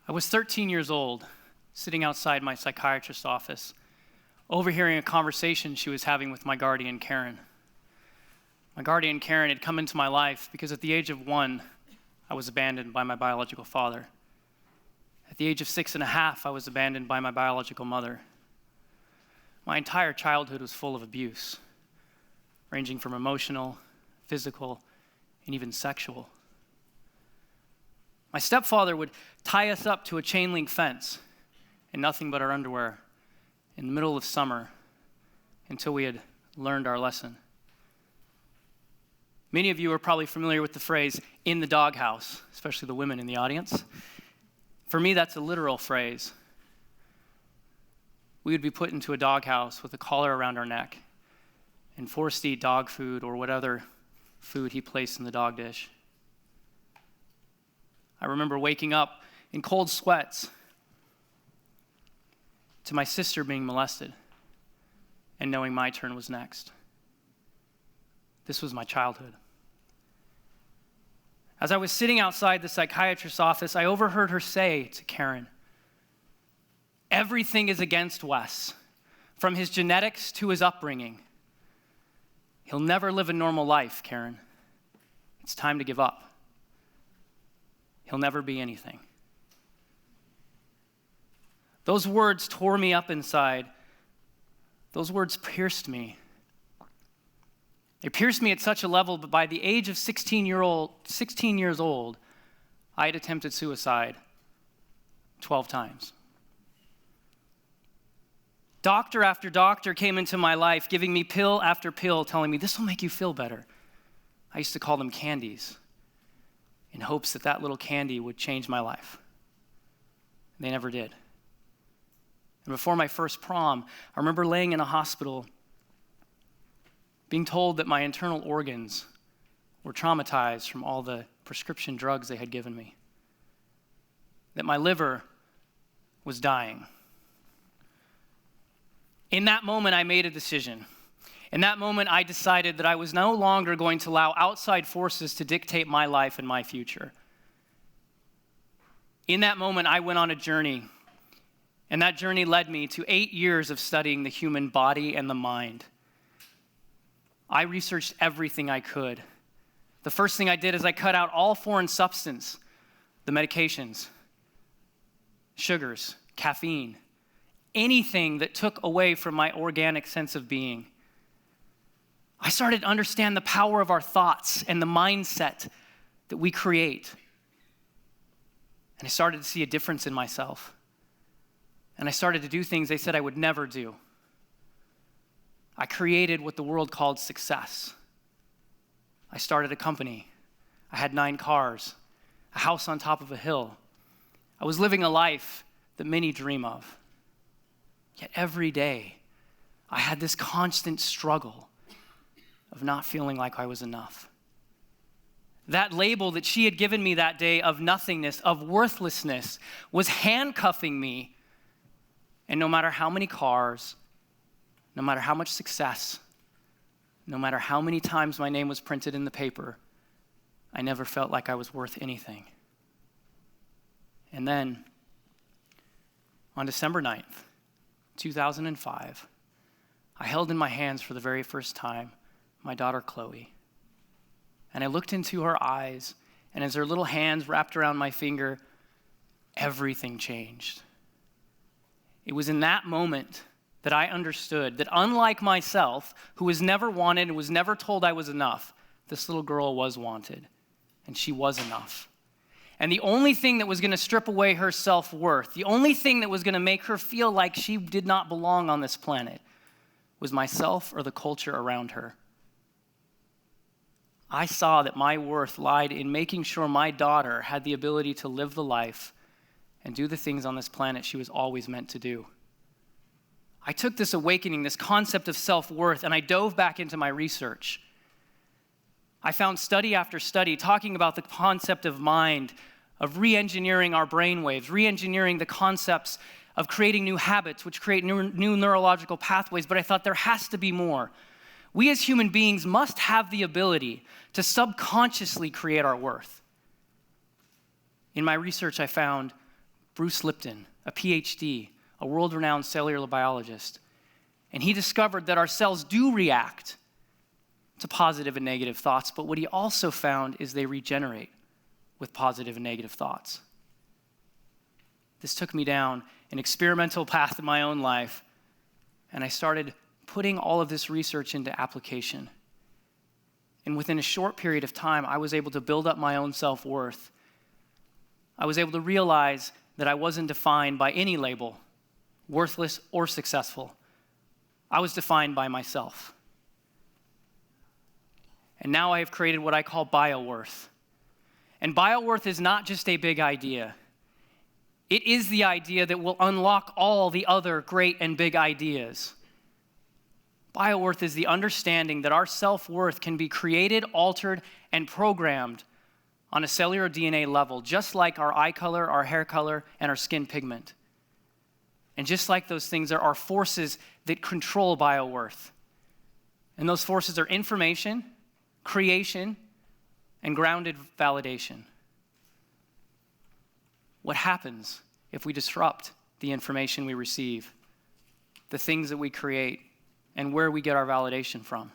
I was 13 years old, sitting outside my psychiatrist's office, overhearing a conversation she was having with my guardian, Karen. My guardian, Karen, had come into my life because at the age of 1, I was abandoned by my biological father. At the age of 6.5, I was abandoned by my biological mother. My entire childhood was full of abuse, ranging from emotional, physical, and even sexual. My stepfather would tie us up to a chain link fence in nothing but our underwear in the middle of summer until we had learned our lesson. Many of you are probably familiar with the phrase, in the doghouse, especially the women in the audience. For me, that's a literal phrase. We would be put into a doghouse with a collar around our neck and forced to eat dog food or whatever food he placed in the dog dish. I remember waking up in cold sweats to my sister being molested and knowing my turn was next. This was my childhood. As I was sitting outside the psychiatrist's office, I overheard her say to Karen, "Everything is against Wes, from his genetics to his upbringing. He'll never live a normal life, Karen. It's time to give up. He'll never be anything." Those words tore me up inside. Those words pierced me. They pierced me at such a level, but by the age of 16 years old, I had attempted suicide 12 times. Doctor after doctor came into my life, giving me pill after pill, telling me, "This will make you feel better." I used to call them candies, in hopes that that little candy would change my life. They never did. And before my first prom, I remember laying in a hospital, being told that my internal organs were traumatized from all the prescription drugs they had given me, that my liver was dying. In that moment, I made a decision. In that moment, I decided that I was no longer going to allow outside forces to dictate my life and my future. In that moment, I went on a journey, and that journey led me to 8 years of studying the human body and the mind. I researched everything I could. The first thing I did is I cut out all foreign substance, the medications, sugars, caffeine, anything that took away from my organic sense of being. I started to understand the power of our thoughts and the mindset that we create. And I started to see a difference in myself. And I started to do things they said I would never do. I created what the world called success. I started a company. I had 9 cars, a house on top of a hill. I was living a life that many dream of. Yet every day, I had this constant struggle of not feeling like I was enough. That label that she had given me that day of nothingness, of worthlessness, was handcuffing me. And no matter how many cars, no matter how much success, no matter how many times my name was printed in the paper, I never felt like I was worth anything. And then, on December 9th, 2005, I held in my hands for the very first time my daughter Chloe. And I looked into her eyes, and as her little hands wrapped around my finger, everything changed. It was in that moment that I understood that unlike myself, who was never wanted and was never told I was enough, this little girl was wanted, and she was enough. And the only thing that was going to strip away her self-worth, the only thing that was going to make her feel like she did not belong on this planet, was myself or the culture around her. I saw that my worth lied in making sure my daughter had the ability to live the life and do the things on this planet she was always meant to do. I took this awakening, this concept of self-worth, and I dove back into my research. I found study after study talking about the concept of mind, of re-engineering our brainwaves, re-engineering the concepts of creating new habits, which create new neurological pathways, but I thought there has to be more. We as human beings must have the ability to subconsciously create our worth. In my research, I found Bruce Lipton, a PhD, a world-renowned cellular biologist. And he discovered that our cells do react to positive and negative thoughts, but what he also found is they regenerate with positive and negative thoughts. This took me down an experimental path in my own life, and I started putting all of this research into application. And within a short period of time, I was able to build up my own self-worth. I was able to realize that I wasn't defined by any label, worthless or successful. I was defined by myself. And now I have created what I call bioworth. And bioworth is not just a big idea. It is the idea that will unlock all the other great and big ideas. Bioworth is the understanding that our self-worth can be created, altered, and programmed on a cellular DNA level, just like our eye color, our hair color, and our skin pigment. And just like those things, there are forces that control bioworth. And those forces are information, creation, and grounded validation. What happens if we disrupt the information we receive, the things that we create, and where we get our validation from?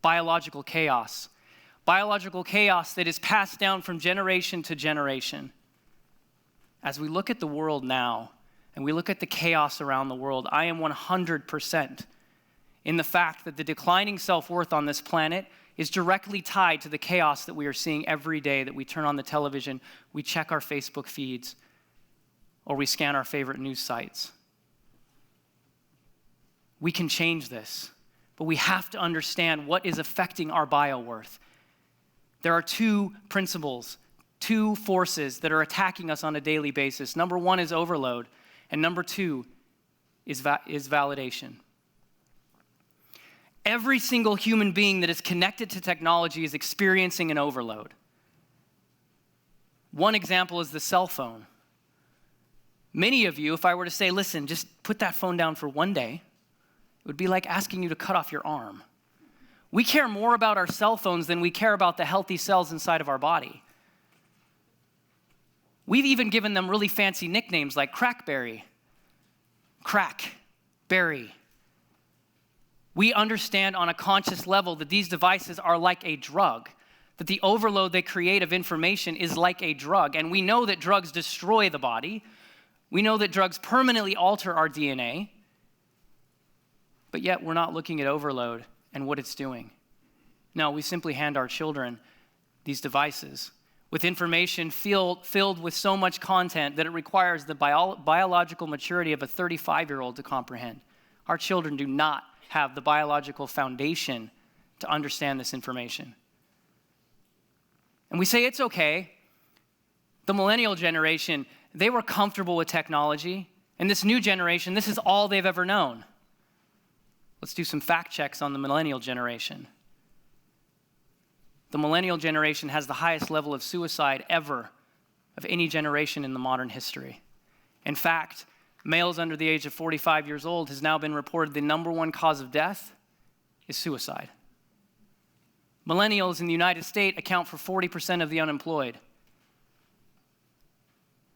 Biological chaos. Biological chaos that is passed down from generation to generation. As we look at the world now, and we look at the chaos around the world, I am 100% in the fact that the declining self-worth on this planet is directly tied to the chaos that we are seeing every day, that we turn on the television, we check our Facebook feeds, or we scan our favorite news sites. We can change this, but we have to understand what is affecting our bioworth. There are two principles, two forces that are attacking us on a daily basis. Number one is overload, and number two is validation. Every single human being that is connected to technology is experiencing an overload. One example is the cell phone. Many of you, if I were to say, listen, just put that phone down for one day, it would be like asking you to cut off your arm. We care more about our cell phones than we care about the healthy cells inside of our body. We've even given them really fancy nicknames like crackberry, crackberry. We understand on a conscious level that these devices are like a drug, that the overload they create of information is like a drug. And we know that drugs destroy the body. We know that drugs permanently alter our DNA. But yet we're not looking at overload and what it's doing. No, we simply hand our children these devices with information filled with so much content that it requires the biological maturity of a 35-year-old to comprehend. Our children do not have the biological foundation to understand this information. And we say it's okay. The millennial generation, they were comfortable with technology. And this new generation, this is all they've ever known. Let's do some fact checks on the millennial generation. The millennial generation has the highest level of suicide ever of any generation in the modern history. In fact, males under the age of 45 years old has now been reported the number one cause of death is suicide. Millennials in the United States account for 40% of the unemployed.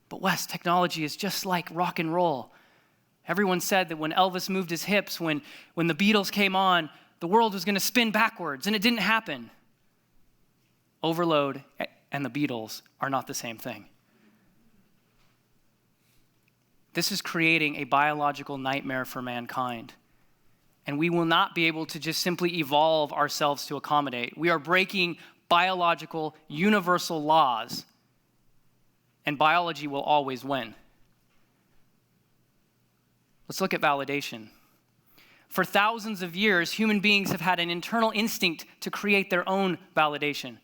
But Wes, technology is just like rock and roll. Everyone said that when Elvis moved his hips, when the Beatles came on, the world was going to spin backwards, and it didn't happen. Overload and the Beatles are not the same thing. This is creating a biological nightmare for mankind. And we will not be able to just simply evolve ourselves to accommodate. We are breaking biological, universal laws, and biology will always win. Let's look at validation. For thousands of years, human beings have had an internal instinct to create their own validation.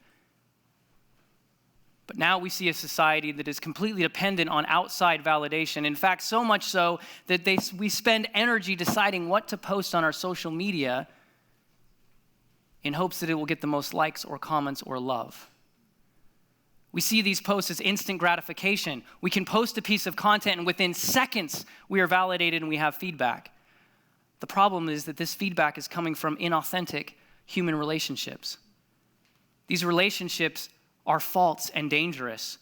But now we see a society that is completely dependent on outside validation. In fact, so much so that we spend energy deciding what to post on our social media in hopes that it will get the most likes or comments or love. We see these posts as instant gratification. We can post a piece of content and within seconds we are validated and we have feedback. The problem is that this feedback is coming from inauthentic human relationships. These relationships are false and dangerous.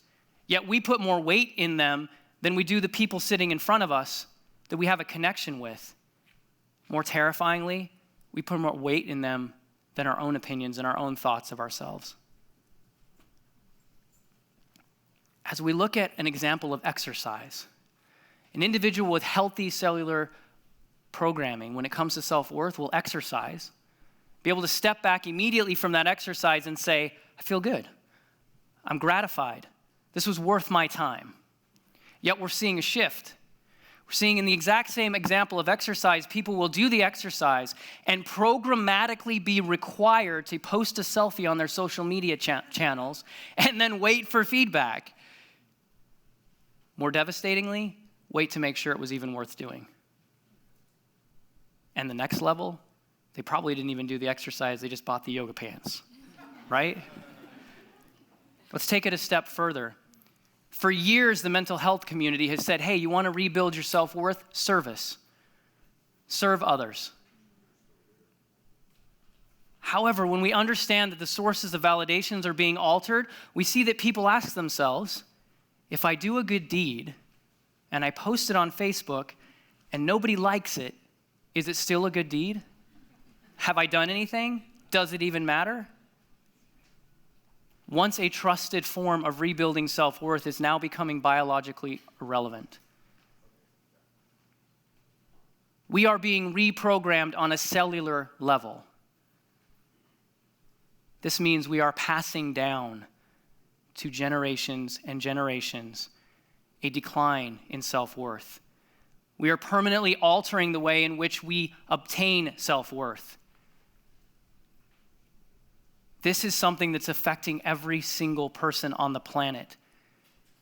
Yet we put more weight in them than we do the people sitting in front of us that we have a connection with. More terrifyingly, we put more weight in them than our own opinions and our own thoughts of ourselves. As we look at an example of exercise, an individual with healthy cellular programming when it comes to self-worth will exercise, be able to step back immediately from that exercise and say, I feel good. I'm gratified. This was worth my time. Yet we're seeing a shift. We're seeing in the exact same example of exercise, people will do the exercise and programmatically be required to post a selfie on their social media channels and then wait for feedback. More devastatingly, wait to make sure it was even worth doing. And the next level, they probably didn't even do the exercise, they just bought the yoga pants, right? Let's take it a step further. For years, the mental health community has said, hey, you want to rebuild your self-worth? Service. Serve others. However, when we understand that the sources of validations are being altered, we see that people ask themselves, if I do a good deed and I post it on Facebook and nobody likes it, is it still a good deed? Have I done anything? Does it even matter? Once a trusted form of rebuilding self-worth is now becoming biologically irrelevant. We are being reprogrammed on a cellular level. This means we are passing down to generations and generations a decline in self-worth. We are permanently altering the way in which we obtain self-worth. This is something that's affecting every single person on the planet.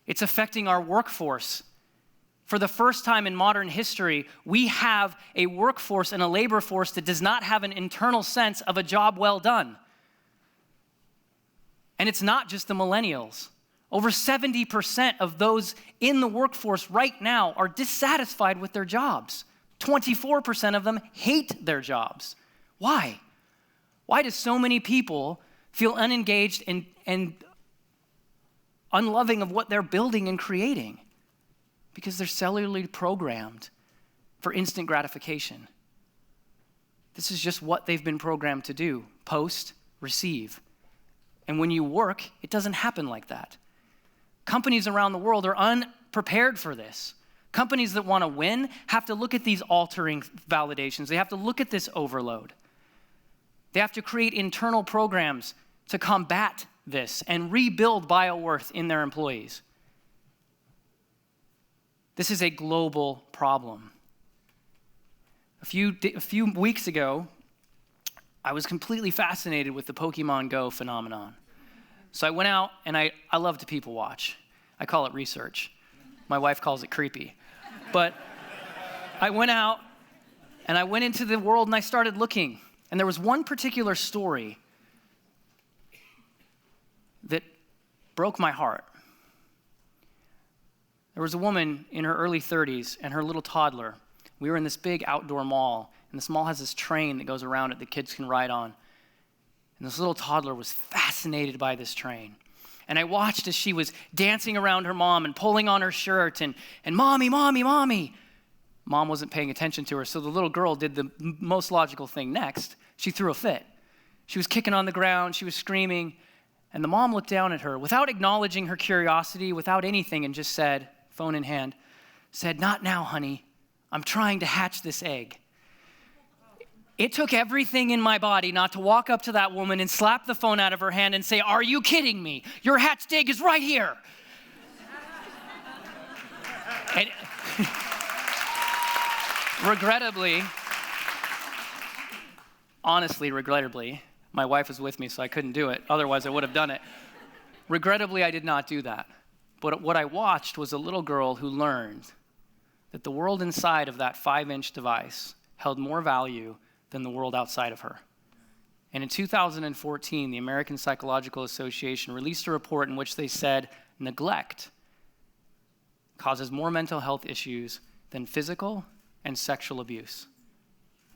It's affecting our workforce. For the first time in modern history, we have a workforce and a labor force that does not have an internal sense of a job well done. And it's not just the millennials. Over 70% of those in the workforce right now are dissatisfied with their jobs. 24% of them hate their jobs. Why? Why do so many people feel unengaged and unloving of what they're building and creating? Because they're cellularly programmed for instant gratification. This is just what they've been programmed to do. Post, receive. And when you work, it doesn't happen like that. Companies around the world are unprepared for this. Companies that want to win have to look at these altering validations. They have to look at this overload. They have to create internal programs to combat this and rebuild bioworth in their employees. This is a global problem. A few weeks ago, I was completely fascinated with the Pokemon Go phenomenon. So I went out and I love to people watch. I call it research. My wife calls it creepy. But I went out and I went into the world and I started looking. And there was one particular story that broke my heart. There was a woman in her early 30s and her little toddler. We were in this big outdoor mall, and this mall has this train that goes around it that kids can ride on. And this little toddler was fascinated by this train. And I watched as she was dancing around her mom and pulling on her shirt and mommy, mommy, mommy. Mom wasn't paying attention to her, so the little girl did the most logical thing next. She threw a fit. She was kicking on the ground, she was screaming, and the mom looked down at her without acknowledging her curiosity, without anything, and just said, phone in hand, said, "Not now, honey. I'm trying to hatch this egg." It took everything in my body not to walk up to that woman and slap the phone out of her hand and say, "Are you kidding me? Your hatched egg is right here." And regrettably, my wife was with me, so I couldn't do it. Otherwise, I would have done it. Regrettably, I did not do that. But what I watched was a little girl who learned that the world inside of that 5-inch device held more value than the world outside of her. And in 2014, the American Psychological Association released a report in which they said neglect causes more mental health issues than physical and sexual abuse.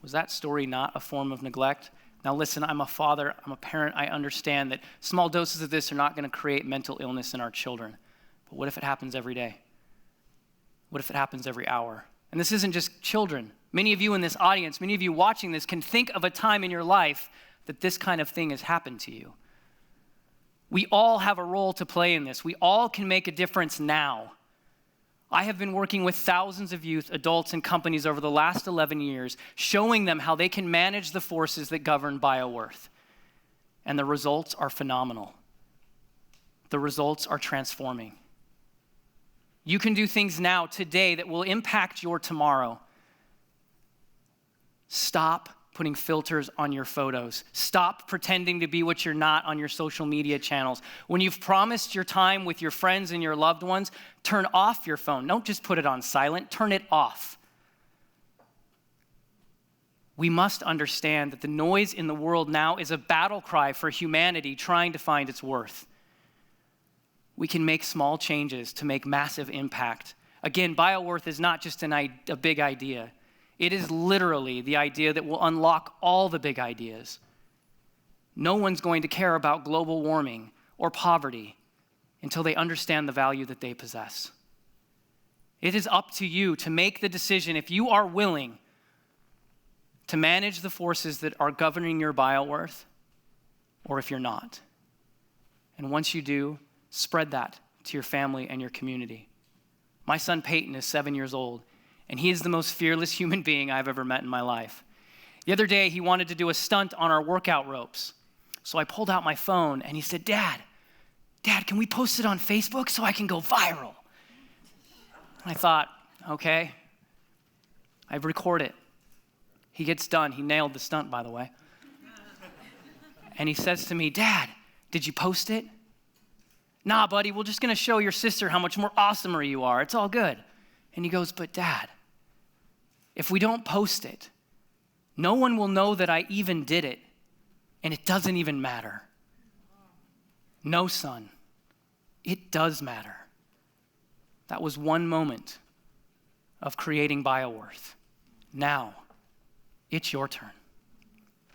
Was that story not a form of neglect? Now listen, I'm a father, I'm a parent, I understand that small doses of this are not going to create mental illness in our children. But what if it happens every day? What if it happens every hour? And this isn't just children. Many of you in this audience, many of you watching this can think of a time in your life that this kind of thing has happened to you. We all have a role to play in this. We all can make a difference now. I have been working with thousands of youth, adults, and companies over the last 11 years, showing them how they can manage the forces that govern bioworth. And the results are phenomenal. The results are transforming. You can do things now, today, that will impact your tomorrow. Stop putting filters on your photos. Stop pretending to be what you're not on your social media channels. When you've promised your time with your friends and your loved ones, turn off your phone. Don't just put it on silent, turn it off. We must understand that the noise in the world now is a battle cry for humanity trying to find its worth. We can make small changes to make massive impact. Again, bioworth is not just a big idea. It is literally the idea that will unlock all the big ideas. No one's going to care about global warming or poverty until they understand the value that they possess. It is up to you to make the decision, if you are willing, to manage the forces that are governing your bioworth, or if you're not. And once you do, spread that to your family and your community. My son Peyton is 7 years old, and he is the most fearless human being I've ever met in my life. The other day, he wanted to do a stunt on our workout ropes. So I pulled out my phone, and he said, Dad, can we post it on Facebook so I can go viral? I thought, okay. I record it. He gets done. He nailed the stunt, by the way. And he says to me, Dad, did you post it? Nah, buddy, we're just going to show your sister how much more awesomer you are. It's all good. And he goes, but Dad, if we don't post it, no one will know that I even did it, and it doesn't even matter. No, son, it does matter. That was one moment of creating bioworth. Now, it's your turn.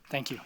Thank you.